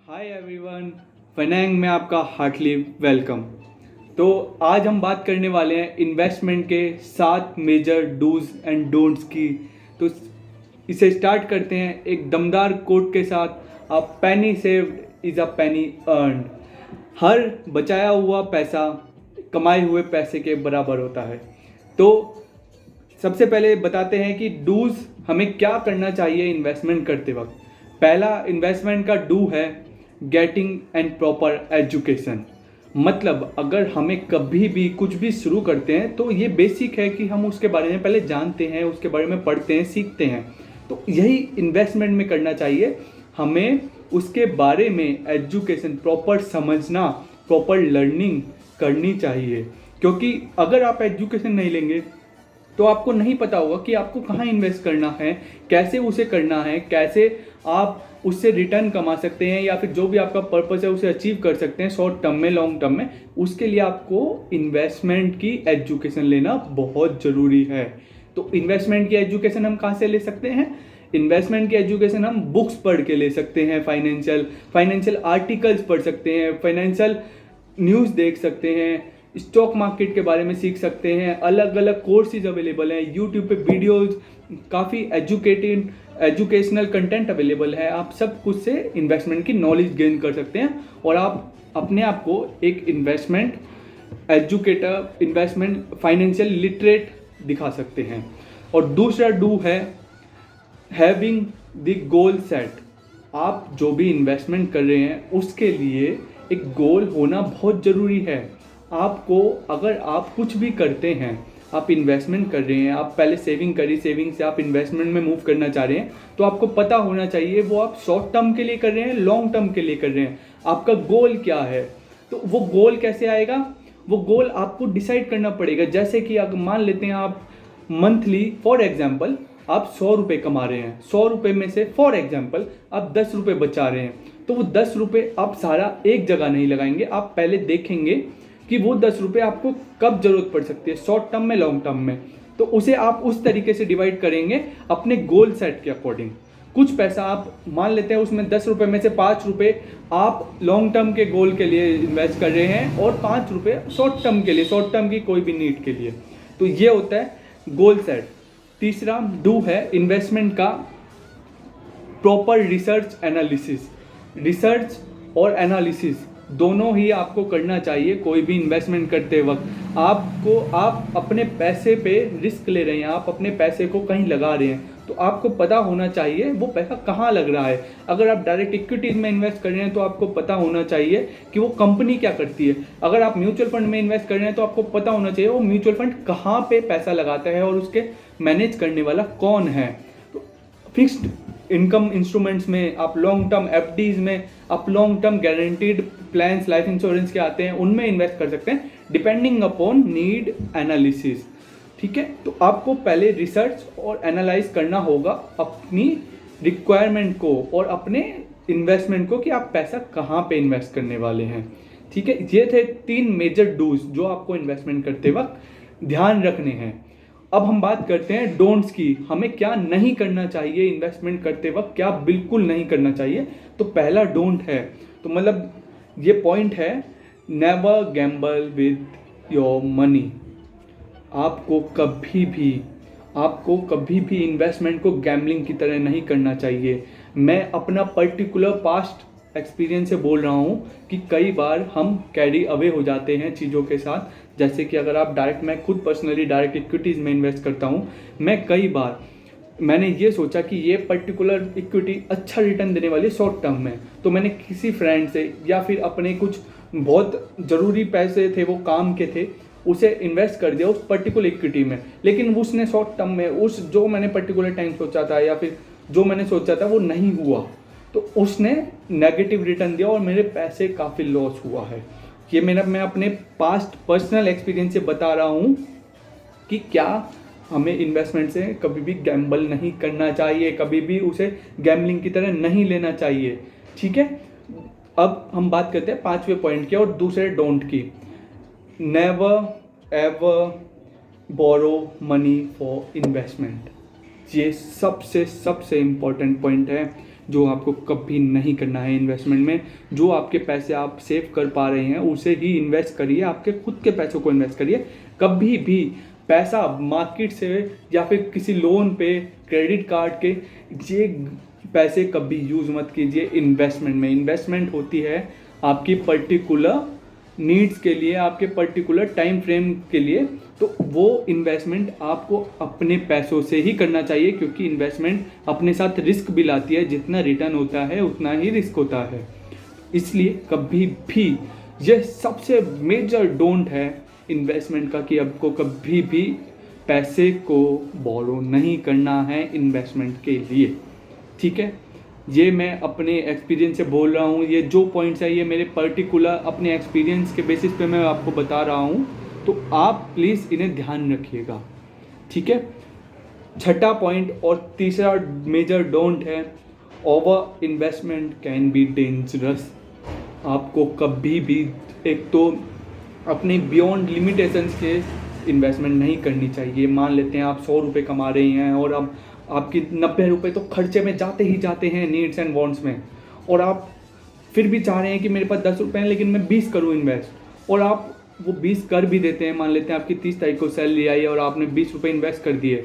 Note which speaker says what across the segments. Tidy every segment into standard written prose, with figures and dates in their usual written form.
Speaker 1: Hi everyone, फनांग में आपका Hartley welcome. तो आज हम बात करने वाले हैं इन्वेस्टमेंट के 7 मेजर डूज एंड डोंट्स की। तो इसे स्टार्ट करते हैं एक दमदार कोट के साथ। A penny saved is a penny earned. हर बचाया हुआ पैसा कमाए हुए पैसे के बराबर होता है। तो सबसे पहले बताते हैं कि डूज हमें क्या करना चाहिए इन्वेस्टमेंट करते वक्त। पहला इन्वेस्टमेंट का डू है गेटिंग एंड प्रॉपर एजुकेशन। मतलब अगर हमें कभी भी कुछ भी शुरू करते हैं तो ये बेसिक है कि हम उसके बारे में पहले जानते हैं, उसके बारे में पढ़ते हैं, सीखते हैं। तो यही इन्वेस्टमेंट में करना चाहिए। हमें उसके बारे में एजुकेशन प्रॉपर समझना, प्रॉपर लर्निंग करनी चाहिए। क्योंकि अगर आप एजुकेशन नहीं लेंगे तो आपको नहीं पता होगा कि आपको कहाँ इन्वेस्ट करना है, कैसे उसे करना है, कैसे आप उससे रिटर्न कमा सकते हैं या फिर जो भी आपका पर्पस है उसे अचीव कर सकते हैं शॉर्ट टर्म में, लॉन्ग टर्म में। उसके लिए आपको इन्वेस्टमेंट की एजुकेशन लेना बहुत ज़रूरी है। तो इन्वेस्टमेंट की एजुकेशन हम कहाँ से ले सकते हैं? इन्वेस्टमेंट की एजुकेशन हम बुक्स पढ़ के ले सकते हैं, फाइनेंशियल आर्टिकल्स पढ़ सकते हैं, फाइनेंशियल न्यूज़ देख सकते हैं, स्टॉक मार्केट के बारे में सीख सकते हैं। अलग अलग कोर्सेज अवेलेबल हैं यूट्यूब पे, वीडियोज, काफ़ी एजुकेशनल कंटेंट अवेलेबल है। आप सब कुछ से इन्वेस्टमेंट की नॉलेज गेन कर सकते हैं और आप अपने आप को एक investment educator, investment financial literate दिखा सकते हैं। और दूसरा डू है हैविंग द गोल सेट। आप जो भी इन्वेस्टमेंट कर रहे हैं उसके लिए एक गोल होना बहुत ज़रूरी है। आपको, अगर आप कुछ भी करते हैं, आप इन्वेस्टमेंट कर रहे हैं, आप पहले सेविंग करी, सेविंग से आप इन्वेस्टमेंट में मूव करना चाह रहे हैं, तो आपको पता होना चाहिए वो आप शॉर्ट टर्म के लिए कर रहे हैं, लॉन्ग टर्म के लिए कर रहे हैं, आपका गोल क्या है। तो वो गोल कैसे आएगा? वो गोल आपको डिसाइड करना पड़ेगा। जैसे कि अगर मान लेते हैं आप मंथली, फॉर एग्जाम्पल आप 100 रुपये कमा रहे हैं, 100 रुपये में से फॉर एग्जाम्पल आप 10 रुपये बचा रहे हैं, तो वो 10 रुपये आप सारा एक जगह नहीं लगाएंगे। आप पहले देखेंगे कि वो 10 रुपये आपको कब जरूरत पड़ सकती है, शॉर्ट टर्म में, लॉन्ग टर्म में। तो उसे आप उस तरीके से डिवाइड करेंगे अपने गोल सेट के अकॉर्डिंग। कुछ पैसा आप मान लेते हैं, उसमें 10 रुपये में से 5 रुपये आप लॉन्ग टर्म के गोल के लिए इन्वेस्ट कर रहे हैं और 5 रुपये शॉर्ट टर्म के लिए, शॉर्ट टर्म की कोई भी नीड के लिए। तो ये होता है गोल सेट। तीसरा डू है इन्वेस्टमेंट का प्रॉपर रिसर्च एनालिसिस। रिसर्च और एनालिसिस दोनों ही आपको करना चाहिए कोई भी इन्वेस्टमेंट करते वक्त। आप अपने पैसे पे रिस्क ले रहे हैं, आप अपने पैसे को कहीं लगा रहे हैं, तो आपको पता होना चाहिए वो पैसा कहाँ लग रहा है। अगर आप डायरेक्ट इक्विटीज में इन्वेस्ट कर रहे हैं तो आपको पता होना चाहिए कि वो कंपनी क्या करती है। अगर आप म्यूचुअल फंड में इन्वेस्ट कर रहे हैं तो आपको पता होना चाहिए वो म्यूचुअल फंड कहाँ पे पैसा लगाता है और उसके मैनेज करने वाला कौन है। तो फिक्स्ड इनकम इंस्ट्रूमेंट्स में आप, लॉन्ग टर्म एफडीज में आप, long term guaranteed plans life insurance के आते हैं, उनमें इन्वेस्ट कर सकते हैं डिपेंडिंग अपॉन नीड एनालिसिस। ठीक है, तो आपको पहले रिसर्च और एनालाइज करना होगा अपनी रिक्वायरमेंट को और अपने इन्वेस्टमेंट को कि आप पैसा कहाँ पे इन्वेस्ट करने वाले हैं। ठीक है, ये थे 3 मेजर डूज जो आपको इन्वेस्टमेंट करते वक्त ध्यान रखने हैं। अब हम बात करते हैं डोंट्स की। हमें क्या नहीं करना चाहिए इन्वेस्टमेंट करते वक्त, क्या बिल्कुल नहीं करना चाहिए। तो पहला डोंट है, तो मतलब ये पॉइंट है, never Gamble with your money. आपको कभी भी इन्वेस्टमेंट को गैम्बलिंग की तरह नहीं करना चाहिए। मैं अपना पर्टिकुलर पास्ट एक्सपीरियंस से बोल रहा हूँ कि कई बार हम कैरी अवे हो जाते हैं चीज़ों के साथ। जैसे कि अगर आप मैं खुद पर्सनली डायरेक्ट इक्विटीज़ में इन्वेस्ट करता हूँ। कई बार मैंने ये सोचा कि ये पर्टिकुलर इक्विटी अच्छा रिटर्न देने वाली है शॉर्ट टर्म में, तो मैंने किसी फ्रेंड से या फिर अपने कुछ बहुत ज़रूरी पैसे थे, वो काम के थे, उसे इन्वेस्ट कर दिया उस पर्टिकुलर इक्विटी में। लेकिन उसने शॉर्ट टर्म में उस जो मैंने पर्टिकुलर टाइम सोचा था या फिर जो मैंने सोचा था वो नहीं हुआ, तो उसने नेगेटिव रिटर्न दिया और मेरे पैसे काफ़ी लॉस हुआ है। ये मैं अपने पास्ट पर्सनल एक्सपीरियंस से बता रहा हूँ कि क्या हमें इन्वेस्टमेंट से कभी भी गैम्बल नहीं करना चाहिए, कभी भी उसे गैम्बलिंग की तरह नहीं लेना चाहिए। ठीक है, अब हम बात करते हैं 5वें पॉइंट की और दूसरे डोंट की। Never ever borrow money for investment. ये सबसे इम्पोर्टेंट पॉइंट है। जो आपको कभी नहीं करना है इन्वेस्टमेंट में। जो आपके पैसे आप सेव कर पा रहे हैं उसे ही इन्वेस्ट करिए, आपके खुद के पैसों को इन्वेस्ट करिए। कभी भी पैसा मार्केट से या फिर किसी लोन पे, क्रेडिट कार्ड के, ये पैसे कभी यूज़ मत कीजिए इन्वेस्टमेंट में। इन्वेस्टमेंट होती है आपकी पर्टिकुलर नीड्स के लिए, आपके पर्टिकुलर टाइम फ्रेम के लिए। तो वो इन्वेस्टमेंट आपको अपने पैसों से ही करना चाहिए, क्योंकि इन्वेस्टमेंट अपने साथ रिस्क भी लाती है। जितना रिटर्न होता है उतना ही रिस्क होता है। इसलिए कभी भी ये सबसे मेजर डोंट है इन्वेस्टमेंट का कि आपको कभी भी पैसे को बोरो नहीं करना है इन्वेस्टमेंट के लिए। ठीक है, ये मैं अपने एक्सपीरियंस से बोल रहा हूँ। ये जो पॉइंट्स है ये मेरे पर्टिकुलर अपने एक्सपीरियंस के बेसिस पे मैं आपको बता रहा हूँ, तो आप प्लीज़ इन्हें ध्यान रखिएगा। ठीक है, छठा पॉइंट और तीसरा मेजर डोंट है, over investment can be dangerous. आपको कभी भी एक तो अपने बियॉन्ड लिमिटेशंस के इन्वेस्टमेंट नहीं करनी चाहिए। मान लेते हैं आप 100 रुपये कमा रहे हैं और अब आपकी 90 रुपये तो खर्चे में जाते ही जाते हैं नीड्स एंड वांट्स में, और आप फिर भी चाह रहे हैं कि मेरे पास 10 रुपये हैं लेकिन मैं 20 करूँ इन्वेस्ट, और आप वो 20 कर भी देते हैं। मान लेते हैं आपकी 30 तारीख को सैलरी आई और आपने 20 रुपये इन्वेस्ट कर दिए,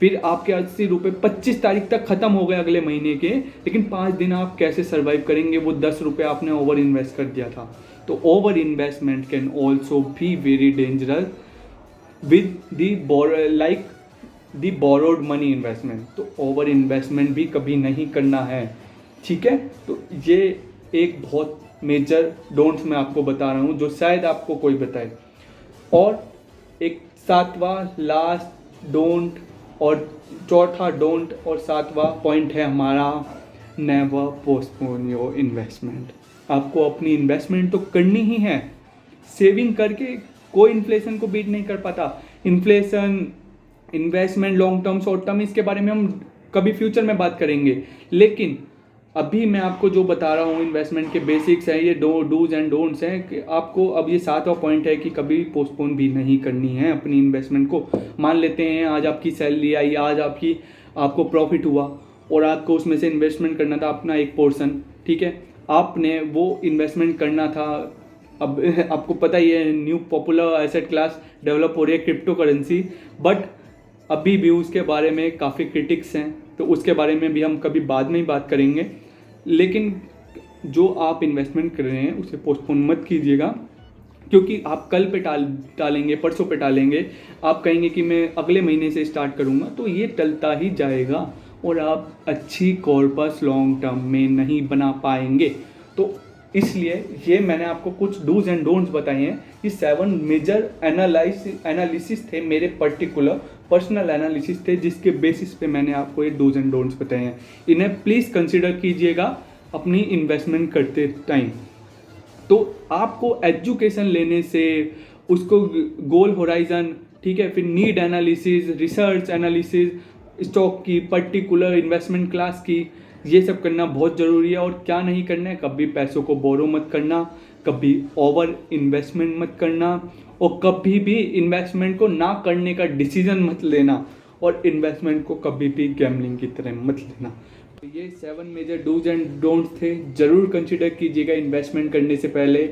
Speaker 1: फिर आपके 80 रुपये 25 तारीख तक ख़त्म हो गए अगले महीने के, लेकिन 5 दिन आप कैसे सर्वाइव करेंगे? वो 10 रुपये आपने ओवर इन्वेस्ट कर दिया था। तो over investment can also be very dangerous with the borrowed money investment. तो ओवर इन्वेस्टमेंट भी कभी नहीं करना है। ठीक है, तो ये एक बहुत मेजर डोंट्स मैं आपको बता रहा हूँ जो शायद आपको कोई बताए। और एक सातवां लास्ट डोंट और चौथा डोंट और सातवां पॉइंट है हमारा, नेवर पोस्टपोन योर इन्वेस्टमेंट। आपको अपनी इन्वेस्टमेंट तो करनी ही है। सेविंग करके कोई इन्फ्लेशन को बीट नहीं कर पाता। Inflation, investment, long term, short term, इसके बारे में हम कभी फ्यूचर में बात करेंगे। लेकिन अभी मैं आपको जो बता रहा हूँ इन्वेस्टमेंट के बेसिक्स हैं, ये डूज एंड डोंट्स हैं कि आपको अब ये सातवां पॉइंट है कि कभी पोस्टपोन भी नहीं करनी है अपनी इन्वेस्टमेंट को। मान लेते हैं आज आपकी सैलरी आई, आज आपको प्रॉफिट हुआ और आपको उसमें से इन्वेस्टमेंट करना था अपना एक पोर्शन। ठीक है, आपने वो इन्वेस्टमेंट करना था। अब आपको पता ही है new popular asset class develop हो रही है क्रिप्टो करेंसी, बट अभी भी उसके बारे में काफ़ी क्रिटिक्स हैं, तो उसके बारे में भी हम कभी बाद में ही बात करेंगे। लेकिन जो आप इन्वेस्टमेंट कर रहे हैं उसे पोस्टपोन मत कीजिएगा, क्योंकि आप कल पे टालेंगे, परसों पे टालेंगे, आप कहेंगे कि मैं अगले महीने से स्टार्ट करूँगा, तो ये टलता ही जाएगा और आप अच्छी कॉर्पस लॉन्ग टर्म में नहीं बना पाएंगे। तो इसलिए ये मैंने आपको कुछ डूज एंड डोंट्स बताए हैं। ये 7 मेजर एनालिसिस थे, मेरे पर्टिकुलर पर्सनल एनालिसिस थे, जिसके बेसिस पे मैंने आपको ये डूज एंड डोंट्स बताए हैं। इन्हें प्लीज़ कंसिडर कीजिएगा अपनी इन्वेस्टमेंट करते टाइम। तो आपको एजुकेशन लेने से, उसको गोल होराइजन, ठीक है, फिर need analysis, research analysis, stock की, पर्टिकुलर इन्वेस्टमेंट क्लास की, ये सब करना बहुत ज़रूरी है। और क्या नहीं करना है, कभी पैसों को बोरो मत करना, कभी ओवर इन्वेस्टमेंट मत करना, और कभी भी इन्वेस्टमेंट को ना करने का डिसीजन मत लेना, और इन्वेस्टमेंट को कभी भी गैम्बलिंग की तरह मत लेना। तो ये 7 मेजर डूज एंड डोंट्स थे, ज़रूर कंसिडर कीजिएगा इन्वेस्टमेंट करने से पहले।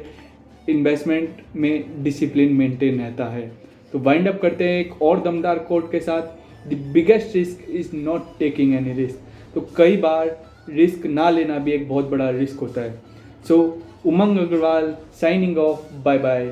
Speaker 1: इन्वेस्टमेंट में डिसिप्लिन मेंटेन रहता है। तो वाइंड अप करते हैं एक और दमदार कोट के साथ, the biggest risk is not taking any risk. तो कई बार रिस्क ना लेना भी एक बहुत बड़ा रिस्क होता है। So Umang Agarwal signing off, bye bye.